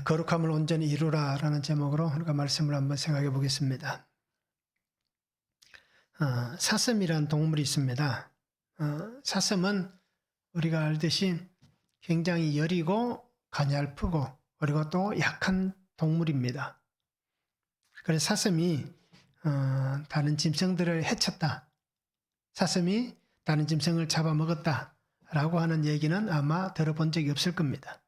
거룩함을 온전히 이루라라는 제목으로 우리가 말씀을 한번 생각해 보겠습니다. 사슴이란 동물이 있습니다. 사슴은 우리가 알듯이 굉장히 여리고 가냘프고 그리고 또 약한 동물입니다. 그래서 사슴이 다른 짐승들을 해쳤다. 사슴이 다른 짐승을 잡아먹었다라고 하는 얘기는 아마 들어본 적이 없을 겁니다.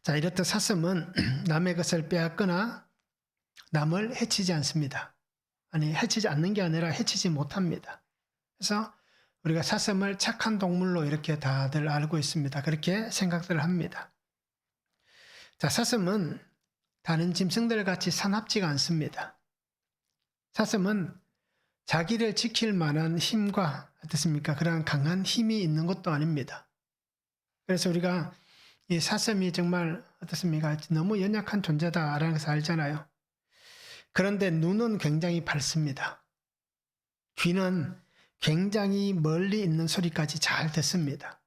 자, 이렇듯 사슴은 남의 것을 빼앗거나 남을 해치지 않습니다. 아니, 해치지 않는 게 아니라 해치지 못합니다. 그래서 우리가 사슴을 착한 동물로 이렇게 다들 알고 있습니다. 그렇게 생각들을 합니다. 자, 사슴은 다른 짐승들 같이 사납지가 않습니다. 사슴은 자기를 지킬 만한 힘과 어떻습니까? 그런 강한 힘이 있는 것도 아닙니다. 그래서 우리가 이 사슴이 정말 어떻습니까? 너무 연약한 존재다라는 것을 알잖아요. 그런데 눈은 굉장히 밝습니다. 귀는 굉장히 멀리 있는 소리까지 잘 듣습니다.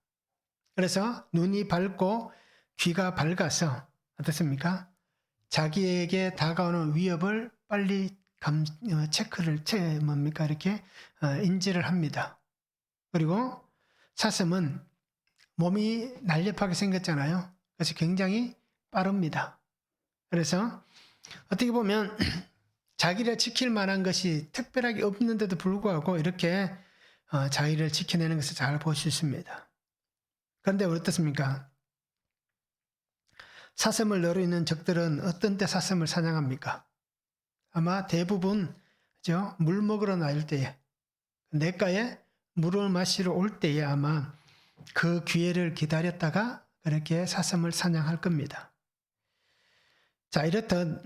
그래서 눈이 밝고 귀가 밝아서 어떻습니까? 자기에게 다가오는 위협을 빨리 이렇게 인지를 합니다. 그리고 사슴은 몸이 날렵하게 생겼잖아요. 그래서 굉장히 빠릅니다. 그래서 어떻게 보면 자기를 지킬 만한 것이 특별하게 없는데도 불구하고 이렇게 자기를 지켜내는 것을 잘 볼 수 있습니다. 그런데 어떻습니까? 사슴을 너로 있는 적들은 어떤 때 사슴을 사냥합니까? 아마 대부분 물 먹으러 나올 때에 냇가에 물을 마시러 올 때에 아마 그 기회를 기다렸다가 그렇게 사슴을 사냥할 겁니다. 자, 이렇듯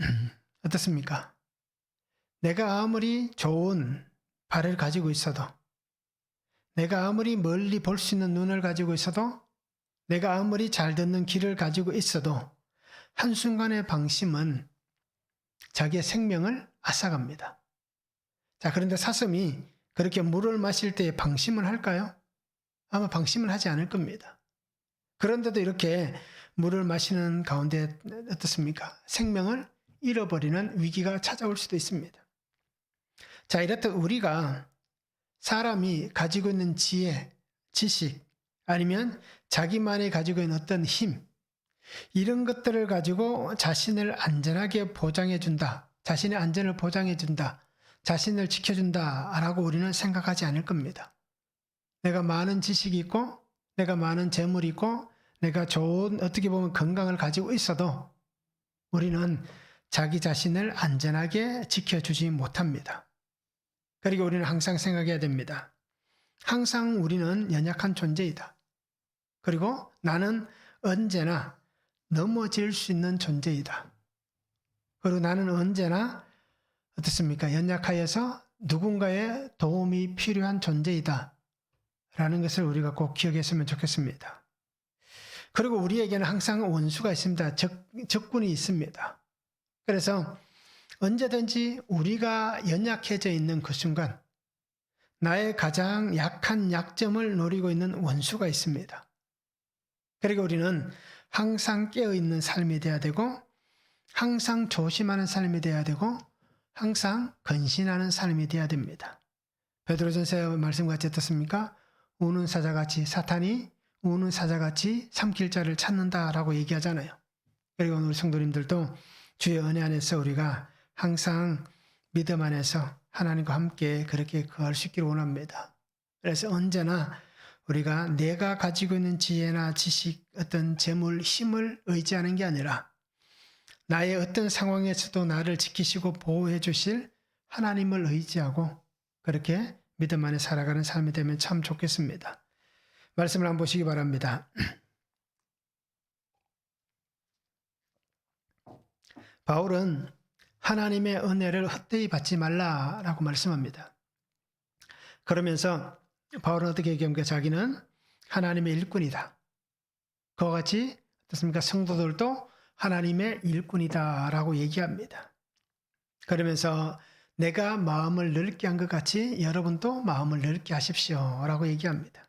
어떻습니까? 내가 아무리 좋은 발을 가지고 있어도, 내가 아무리 멀리 볼 수 있는 눈을 가지고 있어도, 내가 아무리 잘 듣는 귀를 가지고 있어도 한순간의 방심은 자기의 생명을 앗아갑니다. 자, 그런데 사슴이 그렇게 물을 마실 때에 방심을 할까요? 아마 방심을 하지 않을 겁니다. 그런데도 이렇게 물을 마시는 가운데 어떻습니까? 생명을 잃어버리는 위기가 찾아올 수도 있습니다. 자, 이렇듯 우리가 사람이 가지고 있는 지혜, 지식, 아니면 자기만이 가지고 있는 어떤 힘, 이런 것들을 가지고 자신을 안전하게 보장해준다, 자신의 안전을 보장해준다, 자신을 지켜준다라고 우리는 생각하지 않을 겁니다. 내가 많은 지식이 있고, 내가 많은 재물이 있고, 내가 좋은 어떻게 보면 건강을 가지고 있어도 우리는 자기 자신을 안전하게 지켜주지 못합니다. 그리고 우리는 항상 생각해야 됩니다. 항상 우리는 연약한 존재이다. 그리고 나는 언제나 넘어질 수 있는 존재이다. 그리고 나는 언제나 어떻습니까? 연약하여서 누군가의 도움이 필요한 존재이다. 라는 것을 우리가 꼭 기억했으면 좋겠습니다. 그리고 우리에게는 항상 원수가 있습니다. 적군이 있습니다. 그래서 언제든지 우리가 연약해져 있는 그 순간 나의 가장 약한 약점을 노리고 있는 원수가 있습니다. 그리고 우리는 항상 깨어있는 삶이 되어야 되고 항상 조심하는 삶이 되어야 되고 항상 근신하는 삶이 되어야 됩니다. 베드로전서 말씀같이 어떻습니까? 우는 사자같이 사탄이 우는 사자같이 삼킬 자를 찾는다라고 얘기하잖아요. 그리고 오늘 성도님들도 주의 은혜 안에서 우리가 항상 믿음 안에서 하나님과 함께 그렇게 거할 수 있기를 원합니다. 그래서 언제나 우리가 내가 가지고 있는 지혜나 지식, 어떤 재물, 힘을 의지하는 게 아니라 나의 어떤 상황에서도 나를 지키시고 보호해 주실 하나님을 의지하고 그렇게 믿음 안에 살아가는 삶이 되면 참 좋겠습니다. 말씀을 한번 보시기 바랍니다. 바울은 하나님의 은혜를 헛되이 받지 말라라고 말씀합니다. 그러면서 바울은 어떻게 얘기합니까? 자기는 하나님의 일꾼이다. 그와 같이 어떻습니까? 성도들도 하나님의 일꾼이다라고 얘기합니다. 그러면서 내가 마음을 넓게 한 것 같이 여러분도 마음을 넓게 하십시오라고 얘기합니다.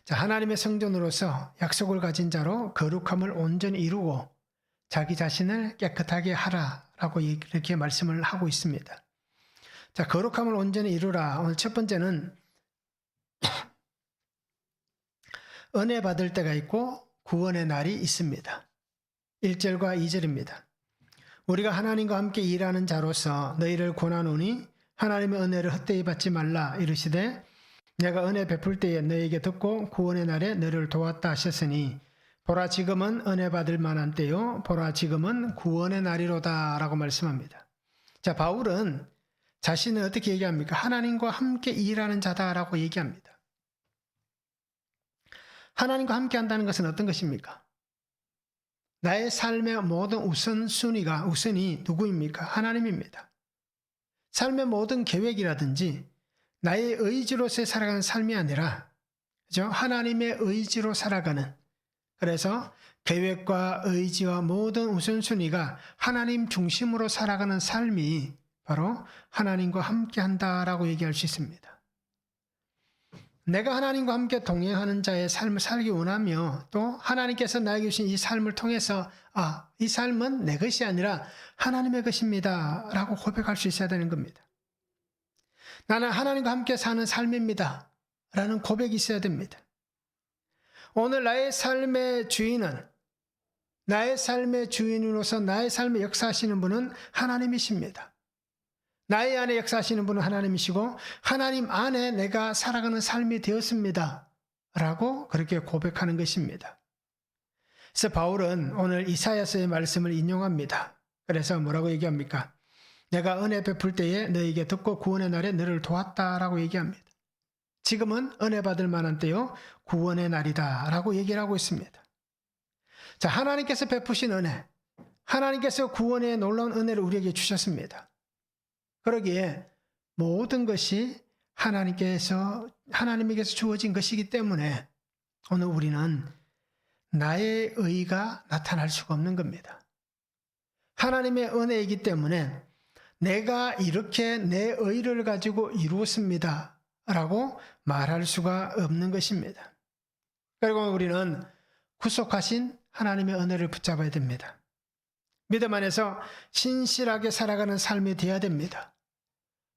자, 하나님의 성전으로서 약속을 가진 자로 거룩함을 온전히 이루고 자기 자신을 깨끗하게 하라라고 이렇게 말씀을 하고 있습니다. 자, 거룩함을 온전히 이루라. 오늘 첫 번째는 은혜 받을 때가 있고 구원의 날이 있습니다. 1절과 2절입니다. 우리가 하나님과 함께 일하는 자로서 너희를 권하노니 하나님의 은혜를 헛되이 받지 말라. 이르시되 내가 은혜 베풀 때에 너희에게 듣고 구원의 날에 너희를 도왔다 하셨으니 보라 지금은 은혜 받을 만한 때요 보라 지금은 구원의 날이로다 라고 말씀합니다. 자, 바울은 자신을 어떻게 얘기합니까? 하나님과 함께 일하는 자다라고 얘기합니다. 하나님과 함께 한다는 것은 어떤 것입니까? 나의 삶의 모든 우선이 누구입니까? 하나님입니다. 삶의 모든 계획이라든지 나의 의지로서 살아가는 삶이 아니라, 그죠? 하나님의 의지로 살아가는, 그래서 계획과 의지와 모든 우선순위가 하나님 중심으로 살아가는 삶이 바로 하나님과 함께 한다라고 얘기할 수 있습니다. 내가 하나님과 함께 동행하는 자의 삶을 살기 원하며 또 하나님께서 나에게 주신 이 삶을 통해서 이 삶은 내 것이 아니라 하나님의 것입니다 라고 고백할 수 있어야 되는 겁니다. 나는 하나님과 함께 사는 삶입니다 라는 고백이 있어야 됩니다. 오늘 나의 삶의 주인으로서 나의 삶에 역사하시는 분은 하나님이십니다. 나의 안에 역사하시는 분은 하나님이시고 하나님 안에 내가 살아가는 삶이 되었습니다 라고 그렇게 고백하는 것입니다. 그래서 바울은 오늘 이사야서의 말씀을 인용합니다. 그래서 뭐라고 얘기합니까? 내가 은혜 베풀 때에 너에게 듣고 구원의 날에 너를 도왔다라고 얘기합니다. 지금은 은혜 받을 만한 때요 구원의 날이다 라고 얘기를 하고 있습니다. 자, 하나님께서 베푸신 은혜, 하나님께서 구원의 놀라운 은혜를 우리에게 주셨습니다. 그러기에 모든 것이 하나님에게서 주어진 것이기 때문에 오늘 우리는 나의 의가 나타날 수가 없는 겁니다. 하나님의 은혜이기 때문에 내가 이렇게 내 의를 가지고 이루었습니다 라고 말할 수가 없는 것입니다. 그리고 우리는 구속하신 하나님의 은혜를 붙잡아야 됩니다. 믿음 안에서 신실하게 살아가는 삶이 되어야 됩니다.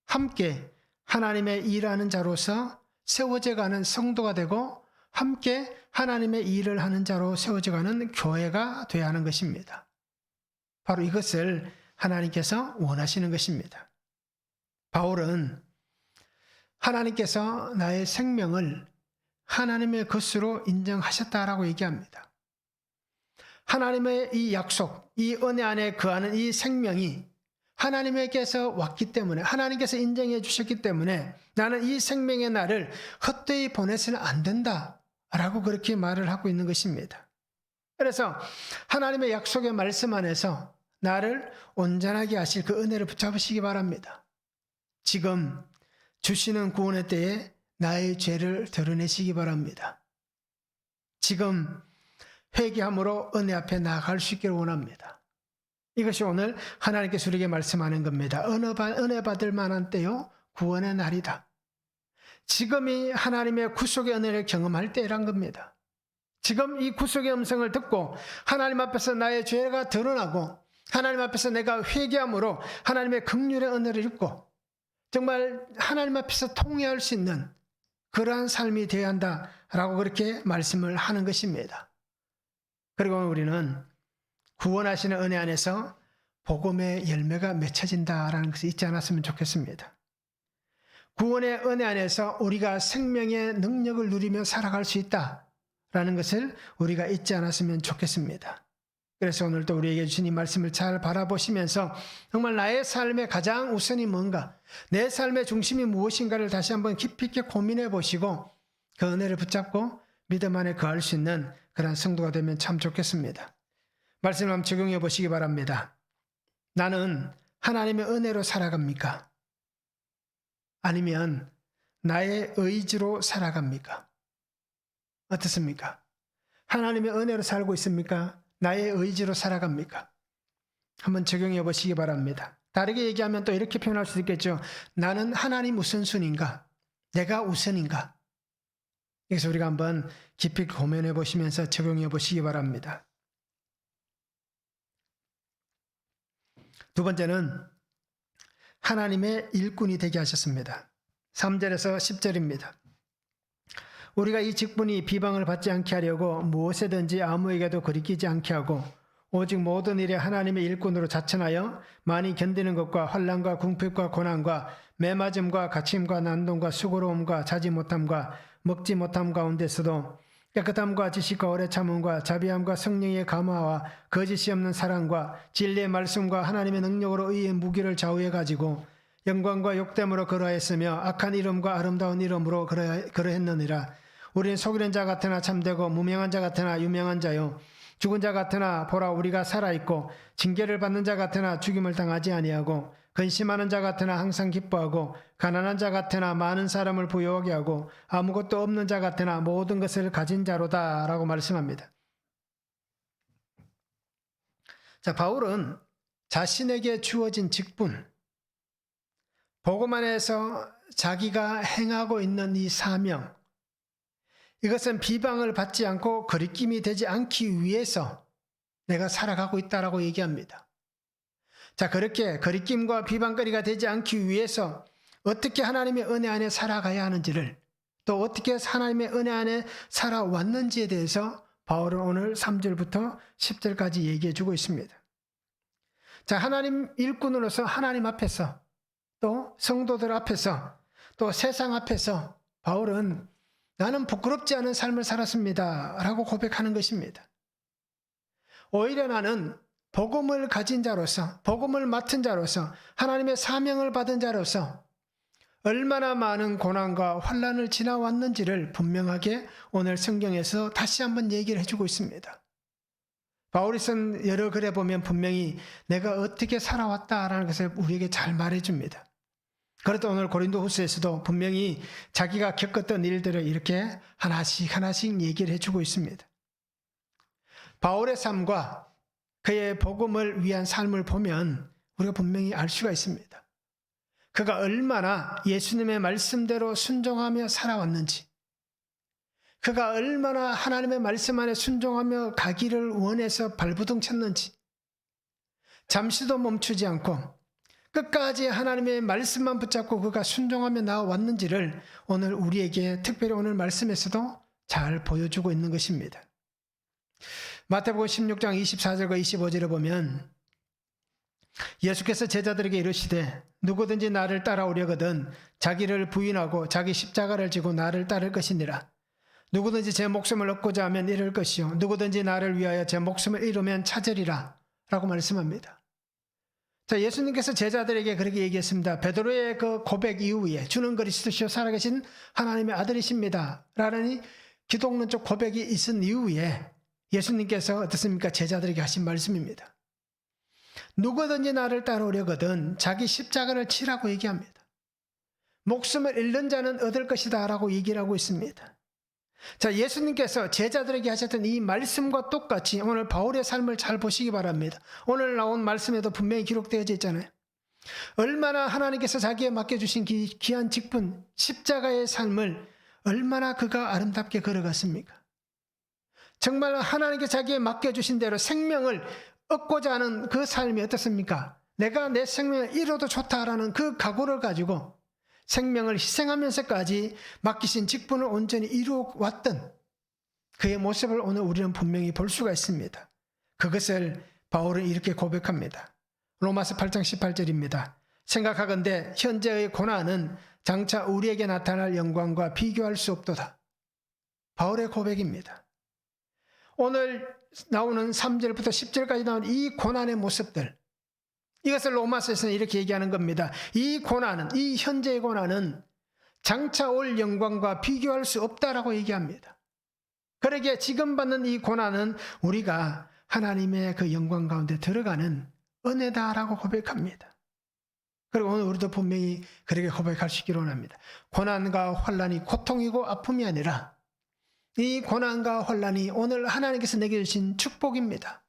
함께 하나님의 일하는 자로서 세워져 가는 성도가 되고 함께 하나님의 일을 하는 자로 세워져 가는 교회가 되어야 하는 것입니다. 바로 이것을 하나님께서 원하시는 것입니다. 바울은 하나님께서 나의 생명을 하나님의 것으로 인정하셨다라고 얘기합니다. 하나님의 이 약속, 이 은혜 안에 거하는 이 생명이 하나님에게서 왔기 때문에, 하나님께서 인정해 주셨기 때문에 나는 이 생명의 날을 헛되이 보내서는 안 된다라고 그렇게 말을 하고 있는 것입니다. 그래서 하나님의 약속의 말씀 안에서 나를 온전하게 하실 그 은혜를 붙잡으시기 바랍니다. 지금 주시는 구원의 때에 나의 죄를 드러내시기 바랍니다. 지금 회개함으로 은혜 앞에 나아갈 수 있기를 원합니다. 이것이 오늘 하나님께서 우리에게 말씀하는 겁니다. 은혜 받을 만한 때요 구원의 날이다. 지금이 하나님의 구속의 은혜를 경험할 때란 겁니다. 지금 이 구속의 음성을 듣고 하나님 앞에서 나의 죄가 드러나고 하나님 앞에서 내가 회개함으로 하나님의 긍휼의 은혜를 입고 정말 하나님 앞에서 통회할 수 있는 그러한 삶이 되어야 한다라고 그렇게 말씀을 하는 것입니다. 그리고 우리는 구원하시는 은혜 안에서 복음의 열매가 맺혀진다라는 것을 잊지 않았으면 좋겠습니다. 구원의 은혜 안에서 우리가 생명의 능력을 누리며 살아갈 수 있다라는 것을 우리가 잊지 않았으면 좋겠습니다. 그래서 오늘도 우리에게 주신 이 말씀을 잘 바라보시면서 정말 나의 삶의 가장 우선이 뭔가, 내 삶의 중심이 무엇인가를 다시 한번 깊이 있게 고민해 보시고 그 은혜를 붙잡고 믿음 안에 거할 수 있는 그런 성도가 되면 참 좋겠습니다. 말씀을 한번 적용해 보시기 바랍니다. 나는 하나님의 은혜로 살아갑니까? 아니면 나의 의지로 살아갑니까? 어떻습니까? 하나님의 은혜로 살고 있습니까? 나의 의지로 살아갑니까? 한번 적용해 보시기 바랍니다. 다르게 얘기하면 또 이렇게 표현할 수 있겠죠. 나는 하나님 우선순위인가? 내가 우선인가? 그래서 우리가 한번 깊이 고민해 보시면서 적용해 보시기 바랍니다. 두 번째는 하나님의 일꾼이 되게 하셨습니다. 3절에서 10절입니다. 우리가 이 직분이 비방을 받지 않게 하려고 무엇에든지 아무에게도 거리끼지 않게 하고 오직 모든 일에 하나님의 일꾼으로 자천하여 많이 견디는 것과 환난과 궁핍과 고난과 매맞음과 갇힘과 난동과 수고로움과 자지 못함과 먹지 못함 가운데서도 깨끗함과 지식과 오래 참음과 자비함과 성령의 감화와 거짓이 없는 사랑과 진리의 말씀과 하나님의 능력으로 의의 무기를 좌우해 가지고 영광과 욕됨으로 그러했으며 악한 이름과 아름다운 이름으로 그러했느니라. 우리는 속이는 자 같으나 참되고 무명한 자 같으나 유명한 자요 죽은 자 같으나 보라 우리가 살아있고 징계를 받는 자 같으나 죽임을 당하지 아니하고 근심하는 자 같으나 항상 기뻐하고 가난한 자 같으나 많은 사람을 부유하게 하고 아무것도 없는 자 같으나 모든 것을 가진 자로다 라고 말씀합니다. 자, 바울은 자신에게 주어진 직분, 복음 안에서 자기가 행하고 있는 이 사명, 이것은 비방을 받지 않고 거리낌이 되지 않기 위해서 내가 살아가고 있다라고 얘기합니다. 자, 그렇게 거리낌과 비방거리가 되지 않기 위해서 어떻게 하나님의 은혜 안에 살아가야 하는지를, 또 어떻게 하나님의 은혜 안에 살아왔는지에 대해서 바울은 오늘 3절부터 10절까지 얘기해 주고 있습니다. 자, 하나님 일꾼으로서 하나님 앞에서, 또 성도들 앞에서, 또 세상 앞에서 바울은 나는 부끄럽지 않은 삶을 살았습니다 라고 고백하는 것입니다. 오히려 나는 복음을 가진 자로서, 복음을 맡은 자로서, 하나님의 사명을 받은 자로서 얼마나 많은 고난과 환난을 지나왔는지를 분명하게 오늘 성경에서 다시 한번 얘기를 해주고 있습니다. 바울이 쓴 여러 글에 보면 분명히 내가 어떻게 살아왔다라는 것을 우리에게 잘 말해줍니다. 그래도 오늘 고린도후서에서도 분명히 자기가 겪었던 일들을 이렇게 하나씩 얘기를 해주고 있습니다. 바울의 삶과 그의 복음을 위한 삶을 보면 우리가 분명히 알 수가 있습니다. 그가 얼마나 예수님의 말씀대로 순종하며 살아왔는지, 그가 얼마나 하나님의 말씀 안에 순종하며 가기를 원해서 발부둥 쳤는지, 잠시도 멈추지 않고 끝까지 하나님의 말씀만 붙잡고 그가 순종하며 나왔는지를 오늘 우리에게 특별히 오늘 말씀에서도 잘 보여주고 있는 것입니다. 마태복음 16장 24절과 25절에 보면 예수께서 제자들에게 이르시되 누구든지 나를 따라오려거든 자기를 부인하고 자기 십자가를 지고 나를 따를 것이니라. 누구든지 제 목숨을 얻고자 하면 잃을 것이요 누구든지 나를 위하여 제 목숨을 잃으면 찾으리라 라고 말씀합니다. 자, 예수님께서 제자들에게 그렇게 얘기했습니다. 베드로의 그 고백 이후에 주는 그리스도시요 살아계신 하나님의 아들이십니다 라는 기독론적 고백이 있은 이후에 예수님께서 어떻습니까? 제자들에게 하신 말씀입니다. 누구든지 나를 따라오려거든 자기 십자가를 치라고 얘기합니다. 목숨을 잃는 자는 얻을 것이다 라고 얘기를 하고 있습니다. 자, 예수님께서 제자들에게 하셨던 이 말씀과 똑같이 오늘 바울의 삶을 잘 보시기 바랍니다. 오늘 나온 말씀에도 분명히 기록되어져 있잖아요. 얼마나 하나님께서 자기에 맡겨주신 귀한 직분, 십자가의 삶을 얼마나 그가 아름답게 걸어갔습니까? 정말 하나님께 자기에 맡겨주신 대로 생명을 얻고자 하는 그 삶이 어떻습니까? 내가 내 생명을 잃어도 좋다라는 그 각오를 가지고 생명을 희생하면서까지 맡기신 직분을 온전히 이루어왔던 그의 모습을 오늘 우리는 분명히 볼 수가 있습니다. 그것을 바울은 이렇게 고백합니다. 로마서 8장 18절입니다. 생각하건대 현재의 고난은 장차 우리에게 나타날 영광과 비교할 수 없도다. 바울의 고백입니다. 오늘 나오는 3절부터 10절까지 나오는 이 고난의 모습들, 이것을 로마서에서는 이렇게 얘기하는 겁니다. 이 고난은, 이 현재의 고난은 장차 올 영광과 비교할 수 없다라고 얘기합니다. 그러기에 지금 받는 이 고난은 우리가 하나님의 그 영광 가운데 들어가는 은혜다라고 고백합니다. 그리고 오늘 우리도 분명히 그렇게 고백할 수 있기를 원합니다. 고난과 환난이 고통이고 아픔이 아니라 이 고난과 환난이 오늘 하나님께서 내게 주신 축복입니다.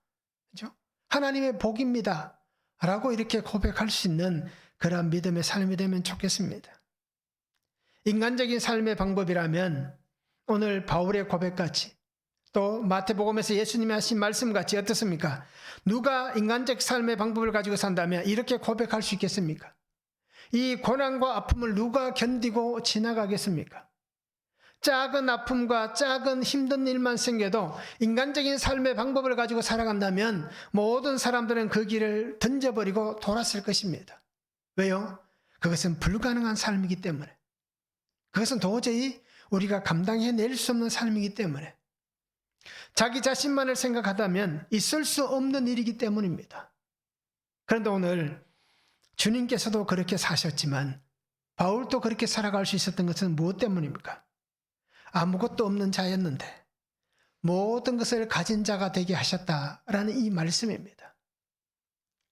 그렇죠? 하나님의 복입니다. 라고 이렇게 고백할 수 있는 그러한 믿음의 삶이 되면 좋겠습니다. 인간적인 삶의 방법이라면 오늘 바울의 고백같이 또 마태복음에서 예수님이 하신 말씀같이 어떻습니까? 누가 인간적 삶의 방법을 가지고 산다면 이렇게 고백할 수 있겠습니까? 이 고난과 아픔을 누가 견디고 지나가겠습니까? 작은 아픔과 작은 힘든 일만 생겨도 인간적인 삶의 방법을 가지고 살아간다면 모든 사람들은 그 길을 던져버리고 돌았을 것입니다. 왜요? 그것은 불가능한 삶이기 때문에. 그것은 도저히 우리가 감당해낼 수 없는 삶이기 때문에. 자기 자신만을 생각하다면 있을 수 없는 일이기 때문입니다. 그런데 오늘 주님께서도 그렇게 사셨지만 바울도 그렇게 살아갈 수 있었던 것은 무엇 때문입니까? 아무것도 없는 자였는데 모든 것을 가진 자가 되게 하셨다라는 이 말씀입니다.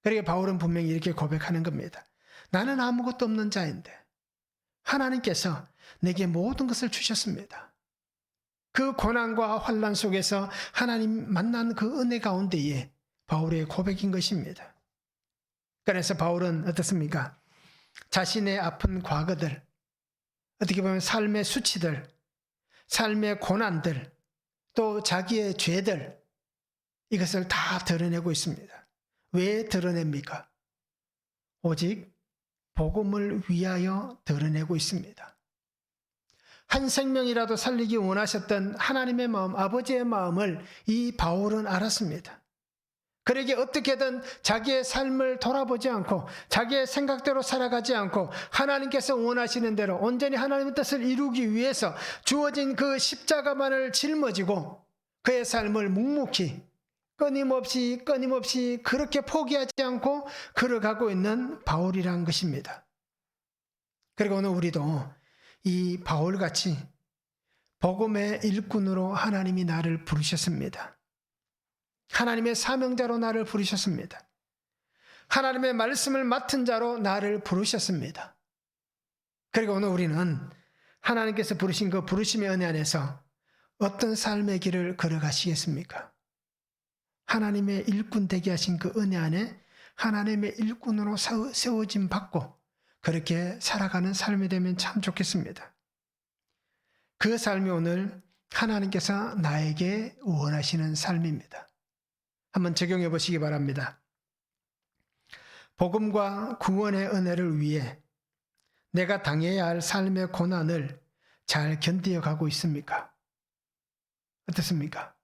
그러니까 바울은 분명히 이렇게 고백하는 겁니다. 나는 아무것도 없는 자인데 하나님께서 내게 모든 것을 주셨습니다. 그 고난과 환난 속에서 하나님 만난 그 은혜 가운데에 바울의 고백인 것입니다. 그래서 바울은 어떻습니까? 자신의 아픈 과거들, 어떻게 보면 삶의 수치들, 삶의 고난들, 또 자기의 죄들, 이것을 다 드러내고 있습니다. 왜 드러냅니까? 오직 복음을 위하여 드러내고 있습니다. 한 생명이라도 살리기 원하셨던 하나님의 마음, 아버지의 마음을 이 바울은 알았습니다. 그러기에 어떻게든 자기의 삶을 돌아보지 않고 자기의 생각대로 살아가지 않고 하나님께서 원하시는 대로 온전히 하나님의 뜻을 이루기 위해서 주어진 그 십자가만을 짊어지고 그의 삶을 묵묵히 끊임없이 그렇게 포기하지 않고 걸어가고 있는 바울이란 것입니다. 그리고 오늘 우리도 이 바울같이 복음의 일꾼으로 하나님이 나를 부르셨습니다. 하나님의 사명자로 나를 부르셨습니다. 하나님의 말씀을 맡은 자로 나를 부르셨습니다. 그리고 오늘 우리는 하나님께서 부르신 그 부르심의 은혜 안에서 어떤 삶의 길을 걸어가시겠습니까? 하나님의 일꾼 되게 하신 그 은혜 안에 하나님의 일꾼으로 세워짐 받고 그렇게 살아가는 삶이 되면 참 좋겠습니다. 그 삶이 오늘 하나님께서 나에게 원하시는 삶입니다. 한번 적용해 보시기 바랍니다. 복음과 구원의 은혜를 위해 내가 당해야 할 삶의 고난을 잘 견디어 가고 있습니까? 어떻습니까?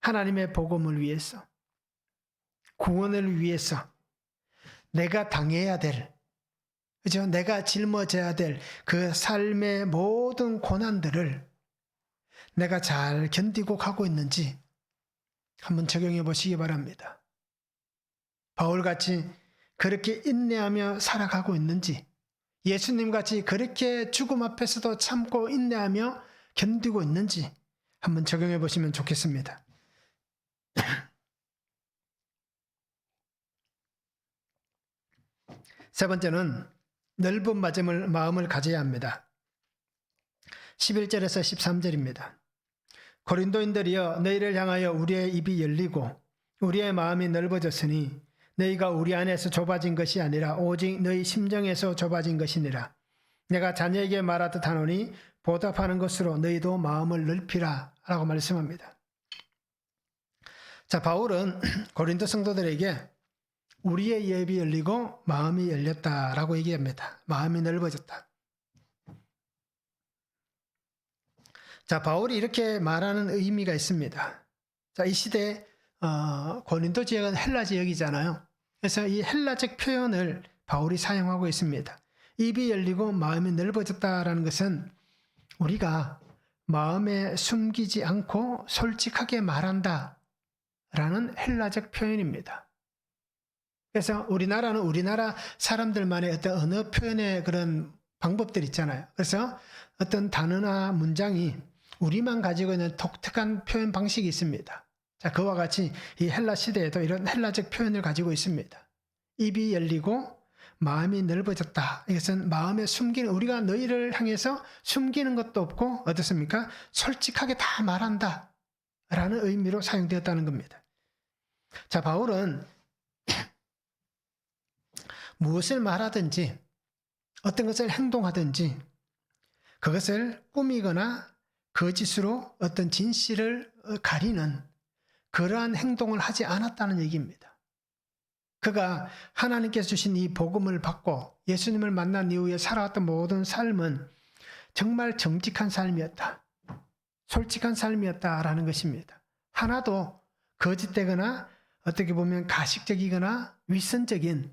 하나님의 복음을 위해서, 구원을 위해서 내가 당해야 될, 그죠? 내가 짊어져야 될 그 삶의 모든 고난들을 내가 잘 견디고 가고 있는지 한번 적용해 보시기 바랍니다. 바울같이 그렇게 인내하며 살아가고 있는지, 예수님같이 그렇게 죽음 앞에서도 참고 인내하며 견디고 있는지 한번 적용해 보시면 좋겠습니다. 세 번째는 넓은 마음을 가져야 합니다. 11절에서 13절입니다. 고린도인들이여 너희를 향하여 우리의 입이 열리고 우리의 마음이 넓어졌으니 너희가 우리 안에서 좁아진 것이 아니라 오직 너희 심정에서 좁아진 것이니라. 내가 자녀에게 말하듯 하노니 보답하는 것으로 너희도 마음을 넓히라 라고 말씀합니다. 자, 바울은 고린도 성도들에게 우리의 입이 열리고 마음이 열렸다라고 얘기합니다. 마음이 넓어졌다. 자, 바울이 이렇게 말하는 의미가 있습니다. 자, 이 시대 고린도 지역은 헬라 지역이잖아요. 그래서 이 헬라적 표현을 바울이 사용하고 있습니다. 입이 열리고 마음이 넓어졌다라는 것은 우리가 마음에 숨기지 않고 솔직하게 말한다라는 헬라적 표현입니다. 그래서 우리나라는 우리나라 사람들만의 어떤 언어 표현의 그런 방법들 있잖아요. 그래서 어떤 단어나 문장이 우리만 가지고 있는 독특한 표현 방식이 있습니다. 자, 그와 같이 이 헬라 시대에도 이런 헬라적 표현을 가지고 있습니다. 입이 열리고 마음이 넓어졌다. 이것은 마음에 숨기는, 우리가 너희를 향해서 숨기는 것도 없고 어떻습니까? 솔직하게 다 말한다 라는 의미로 사용되었다는 겁니다. 자, 바울은 무엇을 말하든지 어떤 것을 행동하든지 그것을 꾸미거나 거짓으로 어떤 진실을 가리는 그러한 행동을 하지 않았다는 얘기입니다. 그가 하나님께서 주신 이 복음을 받고 예수님을 만난 이후에 살아왔던 모든 삶은 정말 정직한 삶이었다. 솔직한 삶이었다라는 것입니다. 하나도 거짓되거나 어떻게 보면 가식적이거나 위선적인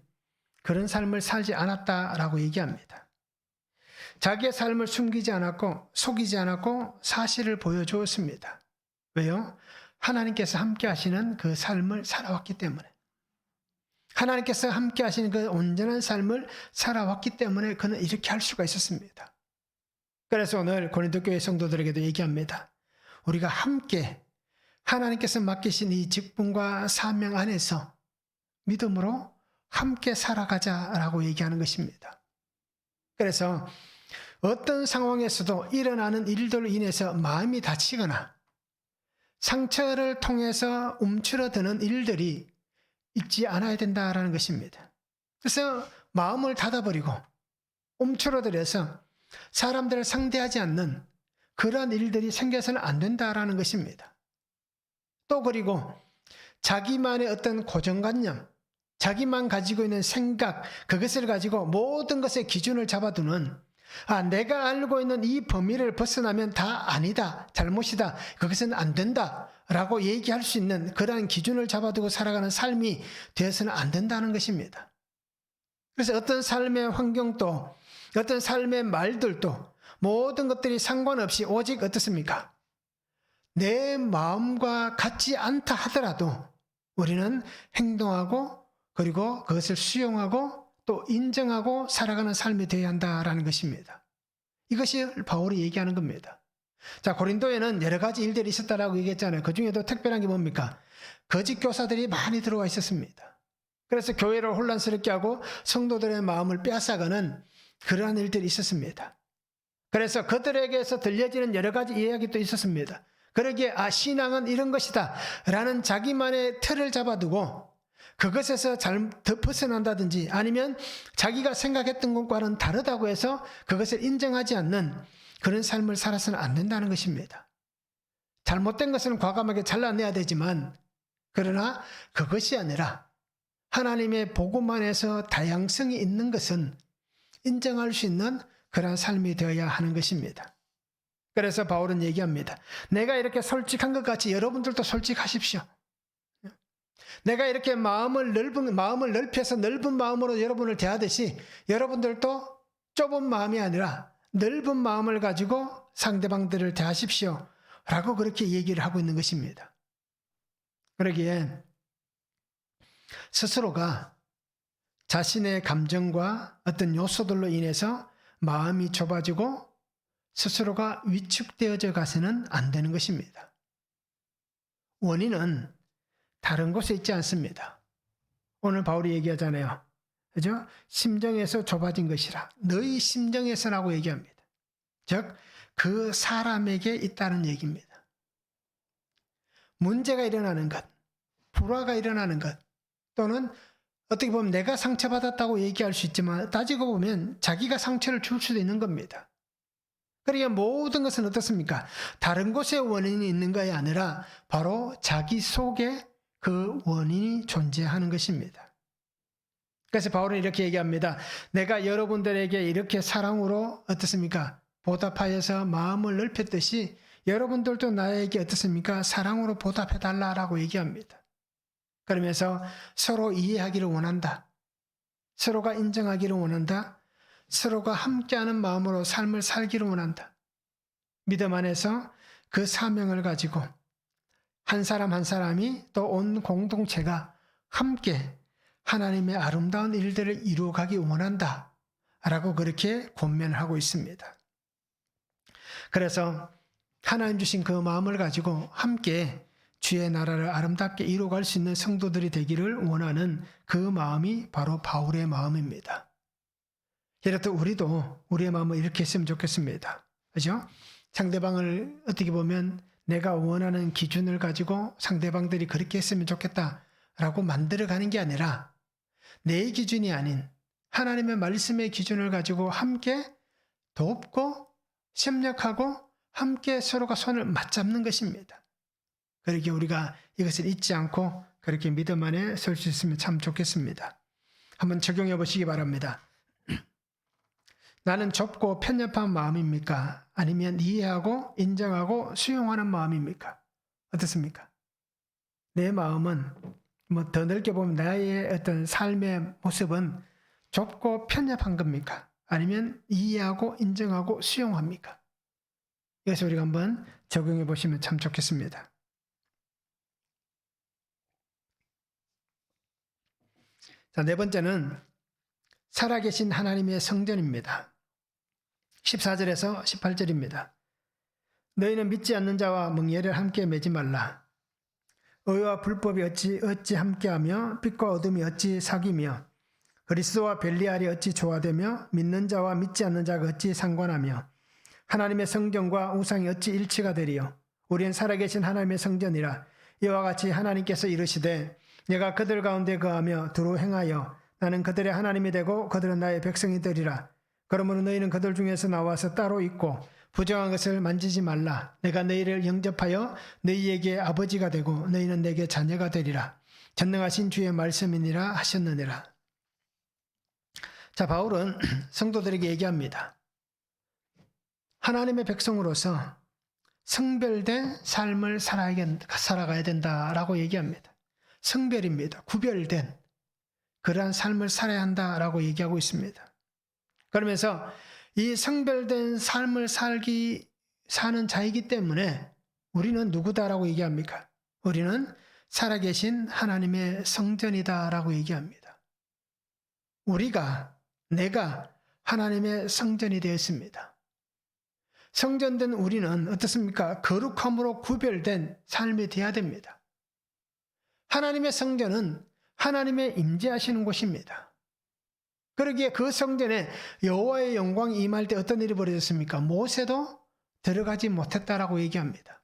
그런 삶을 살지 않았다라고 얘기합니다. 자기의 삶을 숨기지 않았고 속이지 않았고 사실을 보여주었습니다. 왜요? 하나님께서 함께 하시는 그 삶을 살아왔기 때문에. 하나님께서 함께 하시는 그 온전한 삶을 살아왔기 때문에 그는 이렇게 할 수가 있었습니다. 그래서 오늘 고린도 교회 성도들에게도 얘기합니다. 우리가 함께 하나님께서 맡기신 이 직분과 사명 안에서 믿음으로 함께 살아가자라고 얘기하는 것입니다. 그래서 어떤 상황에서도 일어나는 일들로 인해서 마음이 다치거나 상처를 통해서 움츠러드는 일들이 있지 않아야 된다라는 것입니다. 그래서 마음을 닫아버리고 움츠러들어서 사람들을 상대하지 않는 그러한 일들이 생겨서는 안 된다라는 것입니다. 또 그리고 자기만의 어떤 고정관념, 자기만 가지고 있는 생각, 그것을 가지고 모든 것의 기준을 잡아두는 내가 알고 있는 이 범위를 벗어나면 다 아니다, 잘못이다, 그것은 안 된다 라고 얘기할 수 있는 그러한 기준을 잡아두고 살아가는 삶이 되어서는 안 된다는 것입니다. 그래서 어떤 삶의 환경도 어떤 삶의 말들도 모든 것들이 상관없이 오직 어떻습니까? 내 마음과 같지 않다 하더라도 우리는 행동하고 그리고 그것을 수용하고 또 인정하고 살아가는 삶이 되어야 한다라는 것입니다. 이것이 바울이 얘기하는 겁니다. 자, 고린도에는 여러 가지 일들이 있었다라고 얘기했잖아요. 그 중에도 특별한 게 뭡니까? 거짓 교사들이 많이 들어와 있었습니다. 그래서 교회를 혼란스럽게 하고 성도들의 마음을 빼앗아가는 그러한 일들이 있었습니다. 그래서 그들에게서 들려지는 여러 가지 이야기도 있었습니다. 그러기에 신앙은 이런 것이다 라는 자기만의 틀을 잡아두고 그것에서 더 벗어난다든지 아니면 자기가 생각했던 것과는 다르다고 해서 그것을 인정하지 않는 그런 삶을 살아서는 안 된다는 것입니다. 잘못된 것은 과감하게 잘라내야 되지만 그러나 그것이 아니라 하나님의 복음 안에서 다양성이 있는 것은 인정할 수 있는 그러한 삶이 되어야 하는 것입니다. 그래서 바울은 얘기합니다. 내가 이렇게 솔직한 것 같이 여러분들도 솔직하십시오. 내가 이렇게 마음을 넓혀서 넓은 마음으로 여러분을 대하듯이 여러분들도 좁은 마음이 아니라 넓은 마음을 가지고 상대방들을 대하십시오 라고 그렇게 얘기를 하고 있는 것입니다. 그러기에 스스로가 자신의 감정과 어떤 요소들로 인해서 마음이 좁아지고 스스로가 위축되어져 가서는 안 되는 것입니다. 원인은 다른 곳에 있지 않습니다. 오늘 바울이 얘기하잖아요. 그죠? 심정에서 좁아진 것이라. 너희 심정에서라고 얘기합니다. 즉, 그 사람에게 있다는 얘기입니다. 문제가 일어나는 것, 불화가 일어나는 것, 또는 어떻게 보면 내가 상처받았다고 얘기할 수 있지만 따지고 보면 자기가 상처를 줄 수도 있는 겁니다. 그러니까 모든 것은 어떻습니까? 다른 곳에 원인이 있는 것이 아니라 바로 자기 속에 그 원인이 존재하는 것입니다. 그래서 바울은 이렇게 얘기합니다. 내가 여러분들에게 이렇게 사랑으로 어떻습니까? 보답하여서 마음을 넓혔듯이 여러분들도 나에게 어떻습니까? 사랑으로 보답해달라고 얘기합니다. 그러면서 서로 이해하기를 원한다. 서로가 인정하기를 원한다. 서로가 함께하는 마음으로 삶을 살기를 원한다. 믿음 안에서 그 사명을 가지고 한 사람 한 사람이 또 온 공동체가 함께 하나님의 아름다운 일들을 이루어가기 원한다 라고 그렇게 권면하고 있습니다. 그래서 하나님 주신 그 마음을 가지고 함께 주의 나라를 아름답게 이루어갈 수 있는 성도들이 되기를 원하는 그 마음이 바로 바울의 마음입니다. 이렇듯 우리도 우리의 마음을 이렇게 했으면 좋겠습니다. 그죠? 상대방을 어떻게 보면 내가 원하는 기준을 가지고 상대방들이 그렇게 했으면 좋겠다라고 만들어가는 게 아니라 내 기준이 아닌 하나님의 말씀의 기준을 가지고 함께 돕고 협력하고 함께 서로가 손을 맞잡는 것입니다. 그렇게 우리가 이것을 잊지 않고 그렇게 믿음 안에 설 수 있으면 참 좋겠습니다. 한번 적용해 보시기 바랍니다. 나는 좁고 편협한 마음입니까? 아니면 이해하고 인정하고 수용하는 마음입니까? 어떻습니까? 내 마음은 더 넓게 보면 나의 어떤 삶의 모습은 좁고 편협한 겁니까? 아니면 이해하고 인정하고 수용합니까? 이것을 우리가 한번 적용해 보시면 참 좋겠습니다. 자, 네 번째는 살아계신 하나님의 성전입니다. 14절에서 18절입니다. 너희는 믿지 않는 자와 멍에를 함께 매지 말라. 의와 불법이 어찌 함께하며 빛과 어둠이 어찌 사귀며 그리스도와 벨리알이 어찌 조화되며 믿는 자와 믿지 않는 자가 어찌 상관하며 하나님의 성전과 우상이 어찌 일치가 되리요. 우리는 살아계신 하나님의 성전이라. 이와 같이 하나님께서 이르시되 내가 그들 가운데 거하며 두루 행하여 나는 그들의 하나님이 되고 그들은 나의 백성이 되리라. 그러므로 너희는 그들 중에서 나와서 따로 있고 부정한 것을 만지지 말라. 내가 너희를 영접하여 너희에게 아버지가 되고 너희는 내게 자녀가 되리라. 전능하신 주의 말씀이니라 하셨느니라. 자, 바울은 성도들에게 얘기합니다. 하나님의 백성으로서 성별된 삶을 살아가야 된다라고 얘기합니다. 성별입니다. 구별된 그러한 삶을 살아야 한다라고 얘기하고 있습니다. 그러면서 이 성별된 삶을 사는 자이기 때문에 우리는 누구다라고 얘기합니까? 우리는 살아계신 하나님의 성전이다라고 얘기합니다. 내가 하나님의 성전이 되었습니다. 성전된 우리는 어떻습니까? 거룩함으로 구별된 삶이 되어야 됩니다. 하나님의 성전은 하나님의 임재하시는 곳입니다. 그러기에 그 성전에 여호와의 영광이 임할 때 어떤 일이 벌어졌습니까? 모세도 들어가지 못했다라고 얘기합니다.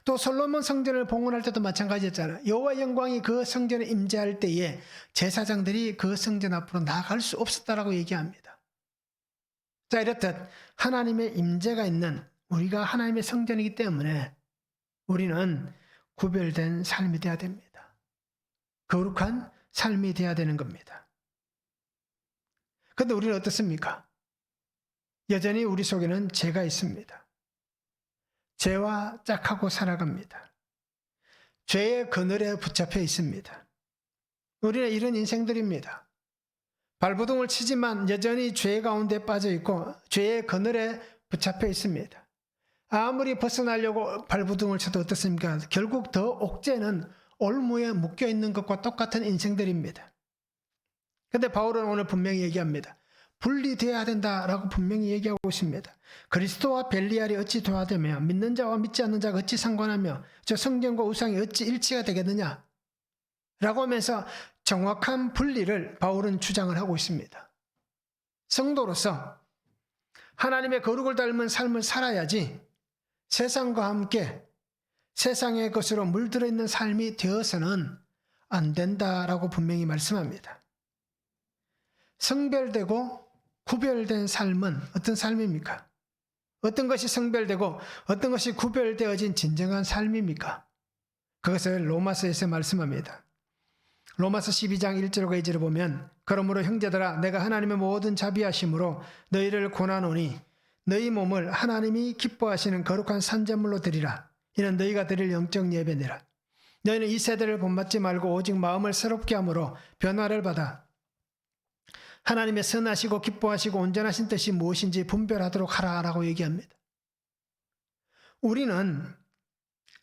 또 솔로몬 성전을 봉헌할 때도 마찬가지였잖아요. 여호와의 영광이 그 성전에 임재할 때에 제사장들이 그 성전 앞으로 나갈 수 없었다라고 얘기합니다. 자, 이렇듯 하나님의 임재가 있는 우리가 하나님의 성전이기 때문에 우리는 구별된 삶이 되어야 됩니다. 거룩한 삶이 되어야 되는 겁니다. 그런데 우리는 어떻습니까? 여전히 우리 속에는 죄가 있습니다. 죄와 짝하고 살아갑니다. 죄의 그늘에 붙잡혀 있습니다. 우리는 이런 인생들입니다. 발버둥을 치지만 여전히 죄 가운데 빠져 있고 죄의 그늘에 붙잡혀 있습니다. 아무리 벗어나려고 발버둥을 쳐도 어떻습니까? 결국 더 옥죄는 올무에 묶여 있는 것과 똑같은 인생들입니다. 그런데 바울은 오늘 분명히 얘기합니다. 분리되어야 된다라고 분명히 얘기하고 있습니다. 그리스도와 벨리알이 어찌 조화되며 믿는 자와 믿지 않는 자가 어찌 상관하며 저 성전과 우상이 어찌 일치가 되겠느냐 라고 하면서 정확한 분리를 바울은 주장을 하고 있습니다. 성도로서 하나님의 거룩을 닮은 삶을 살아야지 세상과 함께 세상의 것으로 물들어 있는 삶이 되어서는 안 된다라고 분명히 말씀합니다. 성별되고 구별된 삶은 어떤 삶입니까? 어떤 것이 성별되고 어떤 것이 구별되어진 진정한 삶입니까? 그것을 로마서에서 말씀합니다. 로마서 12장 1절과 2절을 보면 그러므로 형제들아 내가 하나님의 모든 자비하심으로 너희를 권하노니 너희 몸을 하나님이 기뻐하시는 거룩한 산제물로 드리라. 이는 너희가 드릴 영적 예배니라. 너희는 이 세대를 본받지 말고 오직 마음을 새롭게 함으로 변화를 받아 하나님의 선하시고 기뻐하시고 온전하신 뜻이 무엇인지 분별하도록 하라라고 얘기합니다. 우리는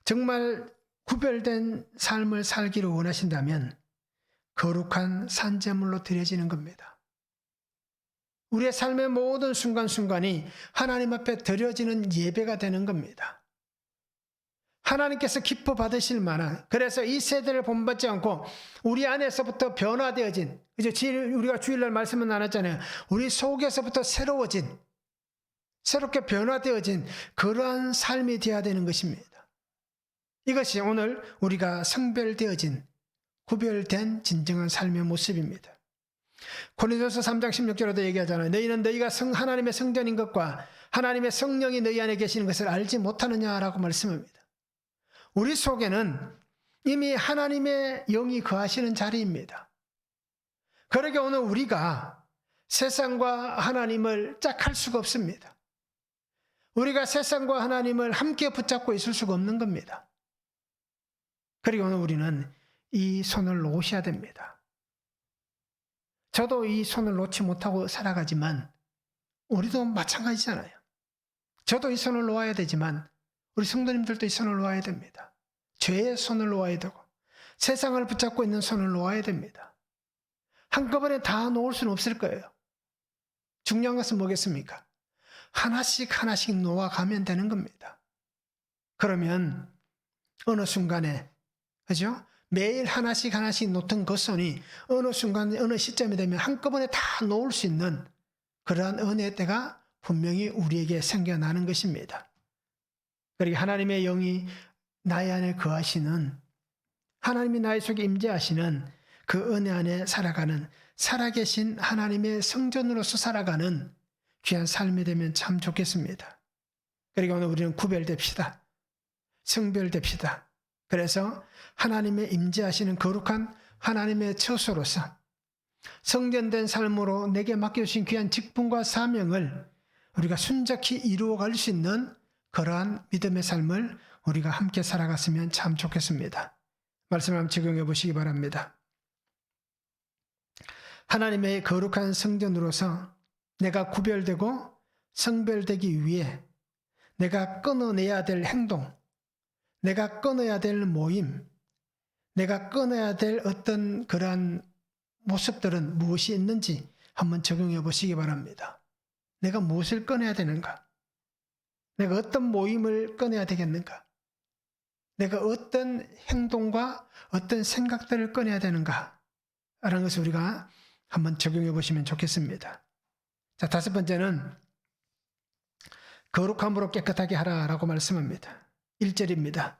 정말 구별된 삶을 살기를 원하신다면 거룩한 산제물로 드려지는 겁니다. 우리의 삶의 모든 순간순간이 하나님 앞에 드려지는 예배가 되는 겁니다. 하나님께서 기뻐 받으실 만한, 그래서 이 세대를 본받지 않고 우리 안에서부터 변화되어진, 우리가 주일날 말씀은 나눴잖아요. 우리 속에서부터 새롭게 변화되어진 그러한 삶이 되어야 되는 것입니다. 이것이 오늘 우리가 성별되어진 구별된 진정한 삶의 모습입니다. 고린도서 3장 16절에도 얘기하잖아요. 너희는 너희가 하나님의 성전인 것과 하나님의 성령이 너희 안에 계시는 것을 알지 못하느냐라고 말씀합니다. 우리 속에는 이미 하나님의 영이 거하시는 자리입니다. 그러게 오늘 우리가 세상과 하나님을 짝할 수가 없습니다. 우리가 세상과 하나님을 함께 붙잡고 있을 수가 없는 겁니다. 그리고 오늘 우리는 이 손을 놓으셔야 됩니다. 저도 이 손을 놓지 못하고 살아가지만 우리도 마찬가지잖아요. 저도 이 손을 놓아야 되지만 우리 성도님들도 이 손을 놓아야 됩니다. 죄의 손을 놓아야 되고 세상을 붙잡고 있는 손을 놓아야 됩니다. 한꺼번에 다 놓을 수는 없을 거예요. 중요한 것은 뭐겠습니까? 하나씩 하나씩 놓아가면 되는 겁니다. 그러면 어느 순간에, 그죠? 매일 하나씩 하나씩 놓던 그 손이 어느 순간, 어느 시점이 되면 한꺼번에 다 놓을 수 있는 그러한 은혜의 때가 분명히 우리에게 생겨나는 것입니다. 그리고 하나님의 영이 나의 안에 거하시는, 하나님이 나의 속에 임재하시는 그 은혜 안에 살아가는, 살아계신 하나님의 성전으로서 살아가는 귀한 삶이 되면 참 좋겠습니다. 그리고 오늘 우리는 구별됩시다. 성별됩시다. 그래서 하나님의 임재하시는 거룩한 하나님의 처소로서 성전된 삶으로 내게 맡겨주신 귀한 직분과 사명을 우리가 순적히 이루어갈 수 있는 그러한 믿음의 삶을 우리가 함께 살아갔으면 참 좋겠습니다. 말씀을 한번 적용해 보시기 바랍니다. 하나님의 거룩한 성전으로서 내가 구별되고 성별되기 위해 내가 끊어내야 될 행동, 내가 끊어야 될 모임, 내가 끊어야 될 어떤 그러한 모습들은 무엇이 있는지 한번 적용해 보시기 바랍니다. 내가 무엇을 끊어야 되는가? 내가 어떤 모임을 끊어야 되겠는가? 내가 어떤 행동과 어떤 생각들을 끊어야 되는가? 라는 것을 우리가 한번 적용해 보시면 좋겠습니다. 자, 다섯 번째는 거룩함으로 깨끗하게 하라라고 말씀합니다. 1절입니다.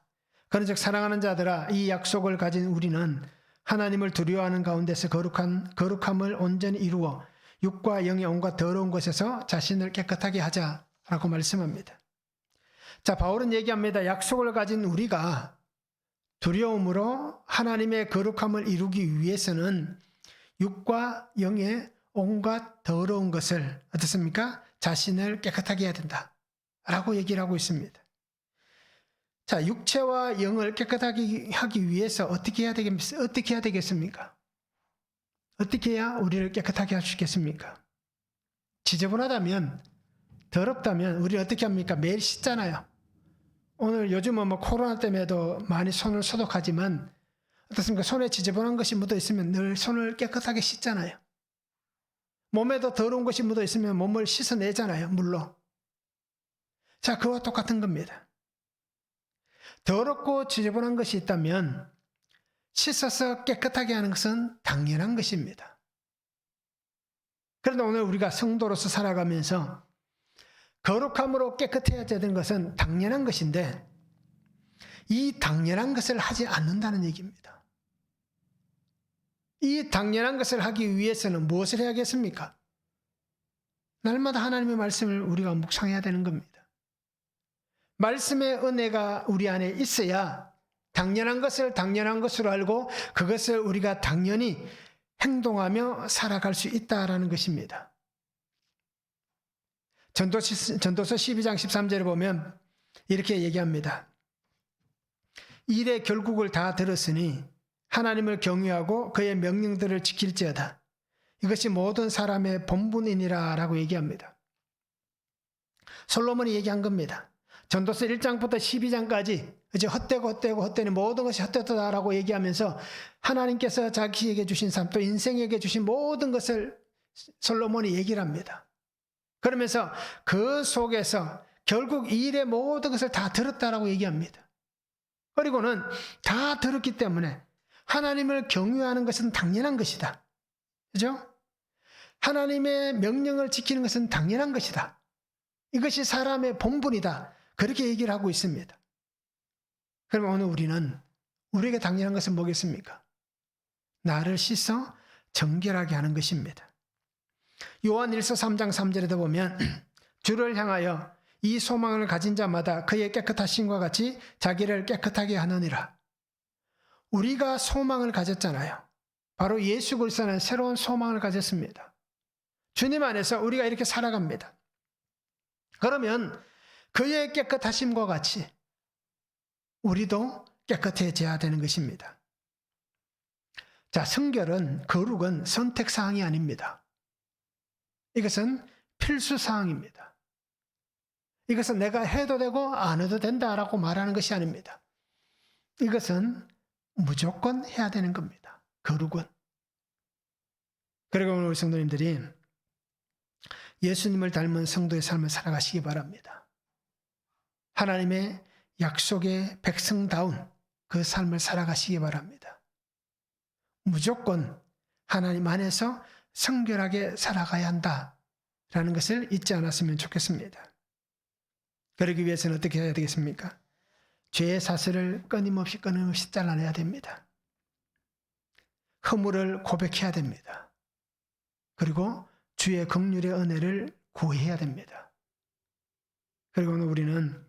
그런즉 사랑하는 자들아, 이 약속을 가진 우리는 하나님을 두려워하는 가운데서 거룩함을 온전히 이루어 육과 영의 온갖 더러운 것에서 자신을 깨끗하게 하자라고 말씀합니다. 자, 바울은 얘기합니다. 약속을 가진 우리가 두려움으로 하나님의 거룩함을 이루기 위해서는 육과 영의 온갖 더러운 것을 어떻습니까? 자신을 깨끗하게 해야 된다 라고 얘기를 하고 있습니다. 자, 육체와 영을 깨끗하게 하기 위해서 어떻게 해야 되겠습니까? 어떻게 해야 우리를 깨끗하게 할 수 있겠습니까? 지저분하다면, 더럽다면 우리 어떻게 합니까? 매일 씻잖아요. 오늘 요즘은 코로나 때문에도 많이 손을 소독하지만 어떻습니까? 손에 지저분한 것이 묻어 있으면 늘 손을 깨끗하게 씻잖아요. 몸에도 더러운 것이 묻어 있으면 몸을 씻어내잖아요, 물로. 자, 그와 똑같은 겁니다. 더럽고 지저분한 것이 있다면 씻어서 깨끗하게 하는 것은 당연한 것입니다. 그런데 오늘 우리가 성도로서 살아가면서 거룩함으로 깨끗해야 되는 것은 당연한 것인데 이 당연한 것을 하지 않는다는 얘기입니다. 이 당연한 것을 하기 위해서는 무엇을 해야겠습니까? 날마다 하나님의 말씀을 우리가 묵상해야 되는 겁니다. 말씀의 은혜가 우리 안에 있어야 당연한 것을 당연한 것으로 알고 그것을 우리가 당연히 행동하며 살아갈 수 있다라는 것입니다. 전도서 12장 13절에 보면 이렇게 얘기합니다. 일의 결국을 다 들었으니 하나님을 경외하고 그의 명령들을 지킬지어다. 이것이 모든 사람의 본분이니라 라고 얘기합니다. 솔로몬이 얘기한 겁니다. 전도서 1장부터 12장까지 이제 헛되니 모든 것이 헛되다라고 얘기하면서 하나님께서 자기에게 주신 삶 또 인생에게 주신 모든 것을 솔로몬이 얘기를 합니다. 그러면서 그 속에서 결국 이 일의 모든 것을 다 들었다라고 얘기합니다. 그리고는 다 들었기 때문에 하나님을 경외하는 것은 당연한 것이다. 그죠? 하나님의 명령을 지키는 것은 당연한 것이다. 이것이 사람의 본분이다. 그렇게 얘기를 하고 있습니다. 그러면 오늘 우리는 우리에게 당연한 것은 뭐겠습니까? 나를 씻어 정결하게 하는 것입니다. 요한 1서 3장 3절에도 보면 주를 향하여 이 소망을 가진 자마다 그의 깨끗하심과 같이 자기를 깨끗하게 하느니라. 우리가 소망을 가졌잖아요. 바로 예수 그리스도는 새로운 소망을 가졌습니다. 주님 안에서 우리가 이렇게 살아갑니다. 그러면 그의 깨끗하심과 같이 우리도 깨끗해져야 되는 것입니다. 자, 성결은, 거룩은 선택사항이 아닙니다. 이것은 필수사항입니다. 이것은 내가 해도 되고 안 해도 된다라고 말하는 것이 아닙니다. 이것은 무조건 해야 되는 겁니다. 거룩은. 그리고 오늘 성도님들이 예수님을 닮은 성도의 삶을 살아가시기 바랍니다. 하나님의 약속의 백성다운 그 삶을 살아가시기 바랍니다. 무조건 하나님 안에서 성결하게 살아가야 한다라는 것을 잊지 않았으면 좋겠습니다. 그러기 위해서는 어떻게 해야 되겠습니까? 죄의 사슬을 끊임없이 잘라내야 됩니다. 허물을 고백해야 됩니다. 그리고 주의 긍휼의 은혜를 구해야 됩니다. 그리고 오늘 우리는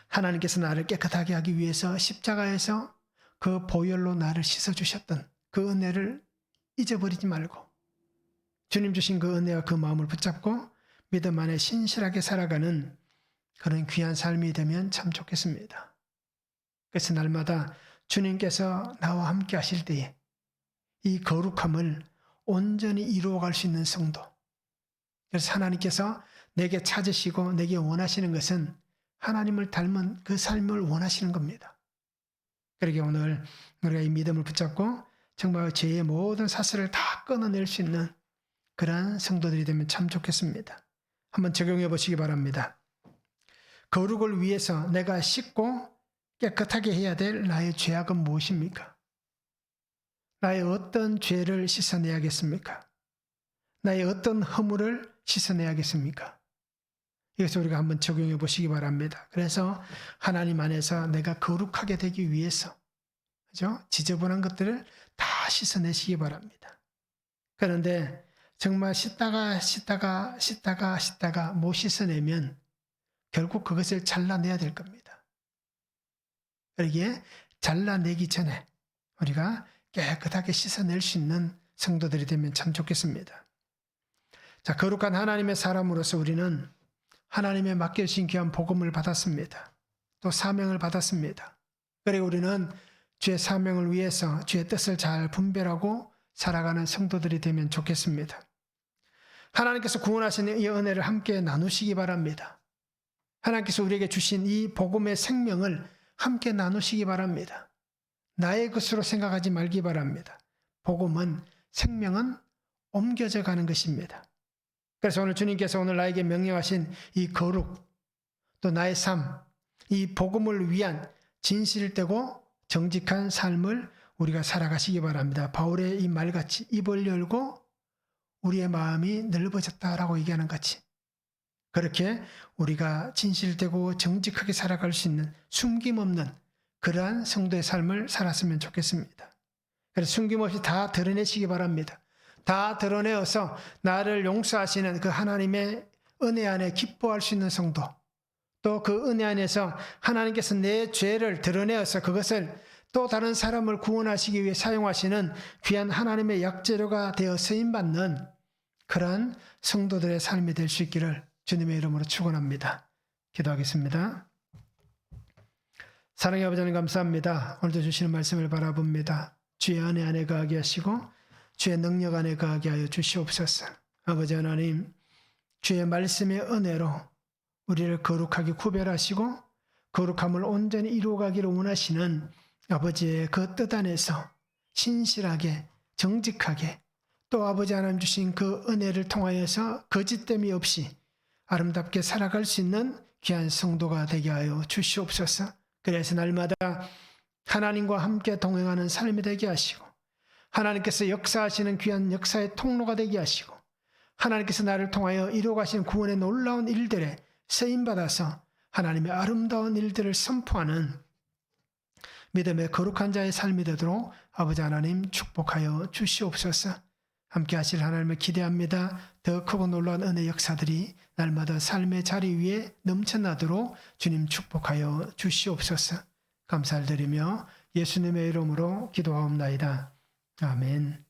하나님께서 나를 깨끗하게 하기 위해서 십자가에서 그 보혈로 나를 씻어주셨던 그 은혜를 잊어버리지 말고 주님 주신 그 은혜와 그 마음을 붙잡고 믿음 안에 신실하게 살아가는 그런 귀한 삶이 되면 참 좋겠습니다. 그래서 날마다 주님께서 나와 함께 하실 때에 이 거룩함을 온전히 이루어갈 수 있는 성도. 그래서 하나님께서 내게 찾으시고 내게 원하시는 것은 하나님을 닮은 그 삶을 원하시는 겁니다. 그러게 오늘 우리가 이 믿음을 붙잡고 정말 죄의 모든 사슬을 다 끊어낼 수 있는 그러한 성도들이 되면 참 좋겠습니다. 한번 적용해 보시기 바랍니다. 거룩을 위해서 내가 씻고 깨끗하게 해야 될 나의 죄악은 무엇입니까? 나의 어떤 죄를 씻어내야겠습니까? 나의 어떤 허물을 씻어내야겠습니까? 이것을 우리가 한번 적용해 보시기 바랍니다. 그래서 하나님 안에서 내가 거룩하게 되기 위해서, 그죠? 지저분한 것들을 다 씻어내시기 바랍니다. 그런데 정말 씻다가 못 씻어내면 결국 그것을 잘라내야 될 겁니다. 그러기에 잘라내기 전에 우리가 깨끗하게 씻어낼 수 있는 성도들이 되면 참 좋겠습니다. 자, 거룩한 하나님의 사람으로서 우리는 하나님의 맡겨주신 귀한 복음을 받았습니다. 또 사명을 받았습니다. 그리고 우리는 주의 사명을 위해서 주의 뜻을 잘 분별하고 살아가는 성도들이 되면 좋겠습니다. 하나님께서 구원하신 이 은혜를 함께 나누시기 바랍니다. 하나님께서 우리에게 주신 이 복음의 생명을 함께 나누시기 바랍니다. 나의 것으로 생각하지 말기 바랍니다. 복음은, 생명은 옮겨져 가는 것입니다. 그래서 오늘 주님께서 오늘 나에게 명령하신 이 거룩, 또 나의 삶, 이 복음을 위한 진실되고 정직한 삶을 우리가 살아가시기 바랍니다. 바울의 이 말같이 입을 열고 우리의 마음이 넓어졌다라고 얘기하는 같이 그렇게 우리가 진실되고 정직하게 살아갈 수 있는 숨김없는 그러한 성도의 삶을 살았으면 좋겠습니다. 그래서 숨김없이 다 드러내시기 바랍니다. 다 드러내어서 나를 용서하시는 그 하나님의 은혜 안에 기뻐할 수 있는 성도, 또 그 은혜 안에서 하나님께서 내 죄를 드러내어서 그것을 또 다른 사람을 구원하시기 위해 사용하시는 귀한 하나님의 약재료가 되어 쓰임받는 그러한 성도들의 삶이 될 수 있기를 주님의 이름으로 축원합니다. 기도하겠습니다. 사랑의 아버지 하나님 감사합니다. 오늘도 주시는 말씀을 바라봅니다. 주의 은혜 안에 거하게 하시고 주의 능력 안에 거하게 하여 주시옵소서. 아버지 하나님, 주의 말씀의 은혜로 우리를 거룩하게 구별하시고 거룩함을 온전히 이루어가기를 원하시는 아버지의 그 뜻 안에서 신실하게 정직하게 또 아버지 하나님 주신 그 은혜를 통하여서 거짓됨이 없이 아름답게 살아갈 수 있는 귀한 성도가 되게 하여 주시옵소서. 그래서 날마다 하나님과 함께 동행하는 삶이 되게 하시고 하나님께서 역사하시는 귀한 역사의 통로가 되게 하시고 하나님께서 나를 통하여 이루어가시는 구원의 놀라운 일들에 쓰임받아서 하나님의 아름다운 일들을 선포하는 믿음의 거룩한 자의 삶이 되도록 아버지 하나님 축복하여 주시옵소서. 함께 하실 하나님을 기대합니다. 더 크고 놀라운 은혜 역사들이 날마다 삶의 자리 위에 넘쳐나도록 주님 축복하여 주시옵소서. 감사를 드리며 예수님의 이름으로 기도하옵나이다. 아멘.